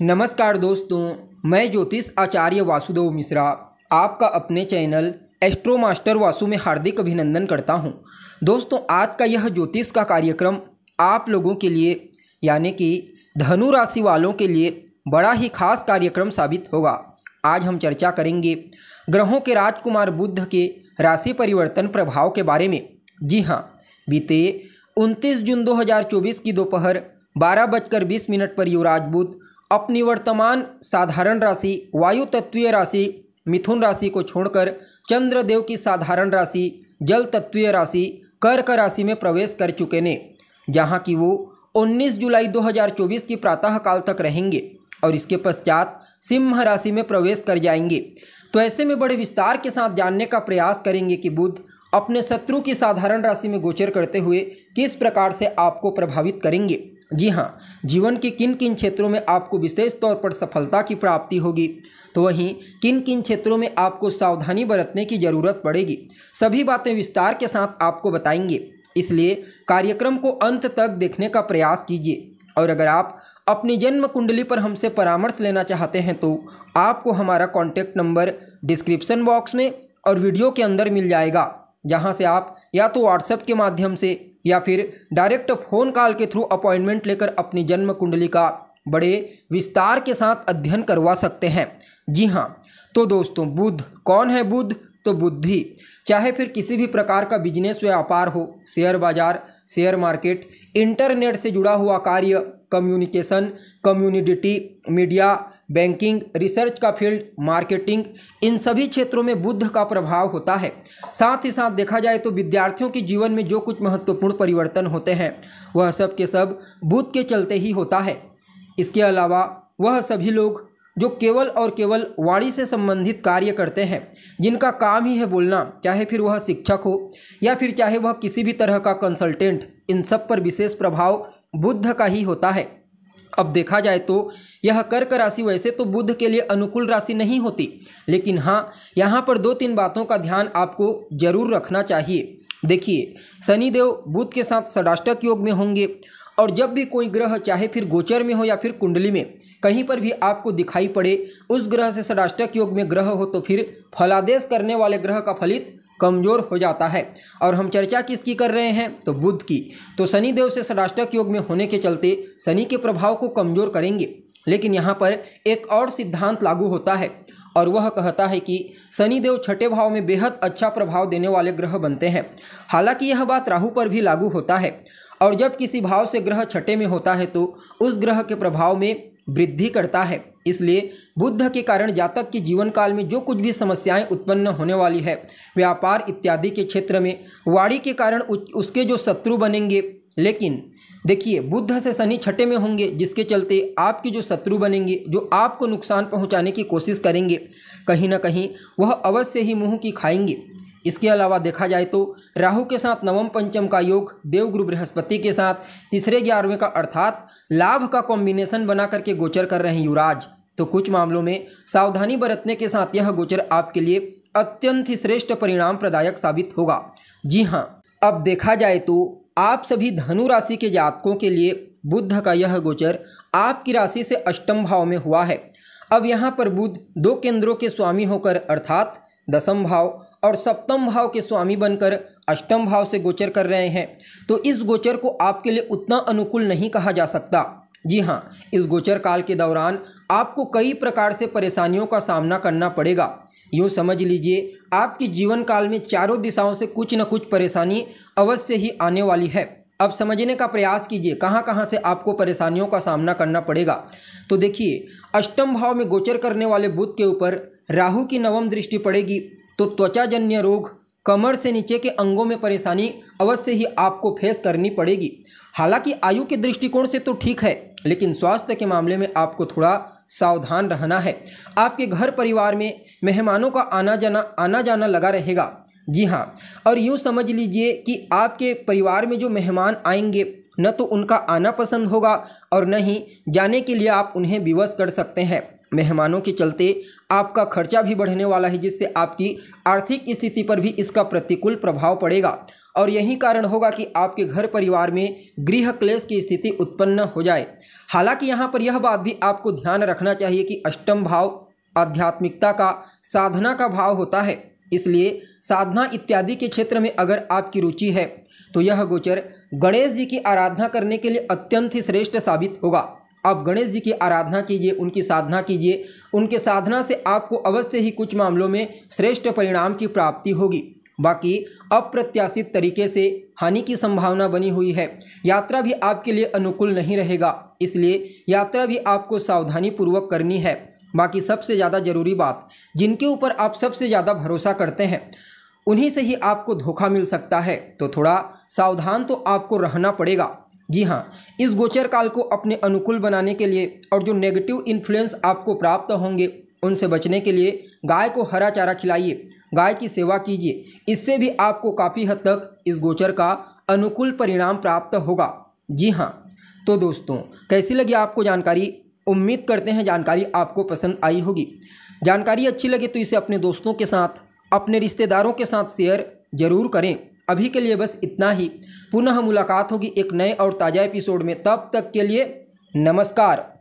नमस्कार दोस्तों, मैं ज्योतिष आचार्य वासुदेव मिश्रा आपका अपने चैनल एस्ट्रो मास्टर वासु में हार्दिक अभिनंदन करता हूं। दोस्तों, आज का यह ज्योतिष का कार्यक्रम आप लोगों के लिए यानी कि धनु राशि वालों के लिए बड़ा ही खास कार्यक्रम साबित होगा। आज हम चर्चा करेंगे ग्रहों के राजकुमार बुध के राशि परिवर्तन प्रभाव के बारे में। जी हाँ, बीते 29 जून 2024 की दोपहर 12:20 पर युवराज बुध अपनी वर्तमान साधारण राशि वायु तत्वीय राशि मिथुन राशि को छोड़कर चंद्रदेव की साधारण राशि जल तत्वीय राशि कर्क राशि में प्रवेश कर चुके ने, जहां कि वो 19 जुलाई 2024 की प्रातः काल तक रहेंगे और इसके पश्चात सिंह राशि में प्रवेश कर जाएंगे। तो ऐसे में बड़े विस्तार के साथ जानने का प्रयास करेंगे कि बुध अपने शत्रु की साधारण राशि में गोचर करते हुए किस प्रकार से आपको प्रभावित करेंगे। जी हाँ, जीवन के किन किन क्षेत्रों में आपको विशेष तौर पर सफलता की प्राप्ति होगी, तो वहीं किन किन क्षेत्रों में आपको सावधानी बरतने की ज़रूरत पड़ेगी, सभी बातें विस्तार के साथ आपको बताएंगे। इसलिए कार्यक्रम को अंत तक देखने का प्रयास कीजिए। और अगर आप अपनी जन्म कुंडली पर हमसे परामर्श लेना चाहते हैं तो आपको हमारा कॉन्टैक्ट नंबर डिस्क्रिप्शन बॉक्स में और वीडियो के अंदर मिल जाएगा, जहां से आप या तो व्हाट्सएप के माध्यम से या फिर डायरेक्ट फ़ोन कॉल के थ्रू अपॉइंटमेंट लेकर अपनी जन्म कुंडली का बड़े विस्तार के साथ अध्ययन करवा सकते हैं। जी हाँ, तो दोस्तों, बुध कौन है? बुध तो बुद्धि, चाहे फिर किसी भी प्रकार का बिजनेस व्यापार हो, शेयर बाजार, शेयर मार्केट, इंटरनेट से जुड़ा हुआ कार्य, communication, community, media, banking, research का फील्ड, मार्केटिंग, इन सभी क्षेत्रों में बुध का प्रभाव होता है। साथ ही साथ देखा जाए तो विद्यार्थियों के जीवन में जो कुछ महत्वपूर्ण परिवर्तन होते हैं वह सब के सब बुध के चलते ही होता है। इसके अलावा वह सभी लोग जो केवल और केवल वाणी से संबंधित कार्य करते हैं, जिनका काम ही है बोलना, चाहे फिर वह शिक्षक हो या फिर चाहे वह किसी भी तरह का कंसल्टेंट, इन सब पर विशेष प्रभाव बुध का ही होता है। अब देखा जाए तो यह कर्क राशि वैसे तो बुध के लिए अनुकूल राशि नहीं होती, लेकिन हाँ, यहाँ पर 2-3 बातों का ध्यान आपको जरूर रखना चाहिए। देखिए, शनिदेव बुध के साथ षडाष्टक योग में होंगे और जब भी कोई ग्रह चाहे फिर गोचर में हो या फिर कुंडली में कहीं पर भी आपको दिखाई पड़े, उस ग्रह से षडाष्टक योग में ग्रह हो तो फिर फलादेश करने वाले ग्रह का फलित कमजोर हो जाता है। और हम चर्चा किसकी कर रहे हैं? तो बुध की। तो शनिदेव से षडाष्टक योग में होने के चलते शनि के प्रभाव को कमजोर करेंगे, लेकिन यहाँ पर एक और सिद्धांत लागू होता है और वह कहता है कि शनिदेव छठे भाव में बेहद अच्छा प्रभाव देने वाले ग्रह बनते हैं। हालांकि यह बात राहु पर भी लागू होता है, और जब किसी भाव से ग्रह छठे में होता है तो उस ग्रह के प्रभाव में वृद्धि करता है। इसलिए बुध के कारण जातक के जीवन काल में जो कुछ भी समस्याएं उत्पन्न होने वाली है, व्यापार इत्यादि के क्षेत्र में वाणी के कारण उसके जो शत्रु बनेंगे, लेकिन देखिए बुध से शनि छठे में होंगे, जिसके चलते आपके जो शत्रु बनेंगे, जो आपको नुकसान पहुंचाने की कोशिश करेंगे, कहीं ना कहीं वह अवश्य ही मुंह की खाएंगे। इसके अलावा देखा जाए तो राहु के साथ नवम पंचम का योग, देवगुरु बृहस्पति के साथ तीसरे 11वें का अर्थात लाभ का कॉम्बिनेशन बना करके गोचर कर रहे हैं युवराज। तो कुछ मामलों में सावधानी बरतने के साथ यह गोचर आपके लिए अत्यंत ही श्रेष्ठ परिणाम प्रदायक साबित होगा। जी हाँ, अब देखा जाए तो आप सभी धनु राशि के जातकों के लिए बुध का यह गोचर आपकी राशि से अष्टम भाव में हुआ है। अब यहाँ पर बुध 2 केंद्रों के स्वामी होकर अर्थात दसम भाव और सप्तम भाव के स्वामी बनकर अष्टम भाव से गोचर कर रहे हैं। तो इस गोचर को आपके लिए उतना अनुकूल नहीं कहा जा सकता। जी हाँ, इस गोचर काल के दौरान आपको कई प्रकार से परेशानियों का सामना करना पड़ेगा। यूँ समझ लीजिए, आपके जीवन काल में चारों दिशाओं से कुछ न कुछ परेशानी अवश्य ही आने वाली है। अब समझने का प्रयास कीजिए कहाँ कहाँ से आपको परेशानियों का सामना करना पड़ेगा। तो देखिए, अष्टम भाव में गोचर करने वाले बुध के ऊपर राहु की नवम दृष्टि पड़ेगी, तो त्वचाजन्य रोग, कमर से नीचे के अंगों में परेशानी अवश्य ही आपको फेस करनी पड़ेगी। हालांकि आयु के दृष्टिकोण से तो ठीक है, लेकिन स्वास्थ्य के मामले में आपको थोड़ा सावधान रहना है। आपके घर परिवार में मेहमानों का आना जाना लगा रहेगा। जी हाँ, और यूँ समझ लीजिए कि आपके परिवार में जो मेहमान आएंगे, न तो उनका आना पसंद होगा और न ही जाने के लिए आप उन्हें विवश कर सकते हैं। मेहमानों के चलते आपका खर्चा भी बढ़ने वाला है, जिससे आपकी आर्थिक स्थिति पर भी इसका प्रतिकूल प्रभाव पड़ेगा। और यही कारण होगा कि आपके घर परिवार में गृह क्लेश की स्थिति उत्पन्न हो जाए। हालांकि यहाँ पर यह बात भी आपको ध्यान रखना चाहिए कि अष्टम भाव आध्यात्मिकता का, साधना का भाव होता है, इसलिए साधना इत्यादि के क्षेत्र में अगर आपकी रुचि है तो यह गोचर गणेश जी की आराधना करने के लिए अत्यंत ही श्रेष्ठ साबित होगा। आप गणेश जी की आराधना कीजिए, उनकी साधना कीजिए, उनके साधना से आपको अवश्य ही कुछ मामलों में श्रेष्ठ परिणाम की प्राप्ति होगी। बाकी अप्रत्याशित तरीके से हानि की संभावना बनी हुई है। यात्रा भी आपके लिए अनुकूल नहीं रहेगा, इसलिए यात्रा भी आपको सावधानी पूर्वक करनी है। बाकी सबसे ज़्यादा जरूरी बात, जिनके ऊपर आप सबसे ज़्यादा भरोसा करते हैं उन्हीं से ही आपको धोखा मिल सकता है, तो थोड़ा सावधान तो आपको रहना पड़ेगा। जी हाँ, इस गोचर काल को अपने अनुकूल बनाने के लिए और जो नेगेटिव इन्फ्लुएंस आपको प्राप्त होंगे उनसे बचने के लिए गाय को हरा चारा खिलाइए, गाय की सेवा कीजिए। इससे भी आपको काफ़ी हद तक इस गोचर का अनुकूल परिणाम प्राप्त होगा। जी हाँ, तो दोस्तों कैसी लगी आपको जानकारी? उम्मीद करते हैं जानकारी आपको पसंद आई होगी। जानकारी अच्छी लगे तो इसे अपने दोस्तों के साथ, अपने रिश्तेदारों के साथ शेयर जरूर करें। अभी के लिए बस इतना ही। पुनः मुलाकात होगी एक नए और ताज़ा एपिसोड में। तब तक के लिए नमस्कार।